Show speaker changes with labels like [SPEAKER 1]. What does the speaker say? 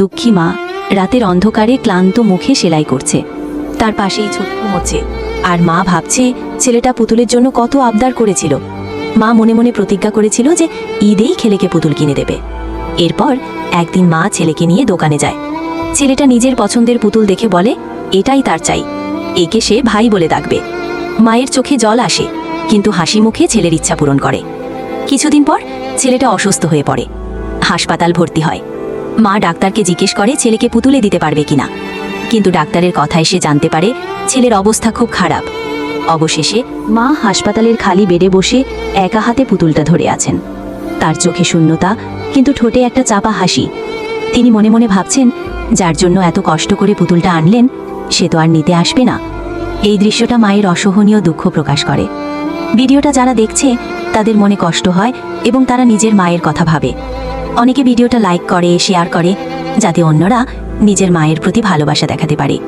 [SPEAKER 1] দুঃখী মা রাতের অন্ধকারে ক্লান্ত মুখে সেলাই করছে। তার পাশেই ছোট ঘুমোচ্ছে। আর মা ভাবছে ছেলেটা পুতুলের জন্য কত আবদার করেছিল। মা মনে মনে প্রতিজ্ঞা করেছিল যে ঈদেই ছেলেকে পুতুল কিনে দেবে। এরপর একদিন মা ছেলেকে নিয়ে দোকানে যায়। ছেলেটা নিজের পছন্দের পুতুল দেখে বলে এটাই তার চাই, একে সে ভাই বলে ডাকবে। মায়ের চোখে জল আসে, কিন্তু হাসি মুখে ছেলের ইচ্ছা পূরণ করে। কিছুদিন পর ছেলেটা অসুস্থ হয়ে পড়ে, হাসপাতাল ভর্তি হয়। মা ডাক্তারকে জিজ্ঞেস করে ছেলেকে পুতুলে দিতে পারবে কিনা, কিন্তু ডাক্তারের কথায় সে জানতে পারে ছেলের অবস্থা খুব খারাপ। অবশেষে মা হাসপাতালের খালি বেডে বসে একা হাতে পুতুলটা ধরে আছেন। তার চোখে শূন্যতা, কিন্তু ঠোঁটে একটা চাপা হাসি। তিনি মনে মনে ভাবছেন যার জন্য এত কষ্ট করে পুতুলটা আনলেন সে তো আর নিতে আসবে না। এই দৃশ্যটা মায়ের অসহনীয় দুঃখ প্রকাশ করে। ভিডিওটা যারা দেখছে তাদের মনে কষ্ট হয় এবং তারা নিজের মায়ের কথা ভাবে। অনেকে ভিডিওটা লাইক করে, শেয়ার করে, যাতে অন্যরা নিজের মায়ের প্রতি ভালোবাসা দেখাতে পারে।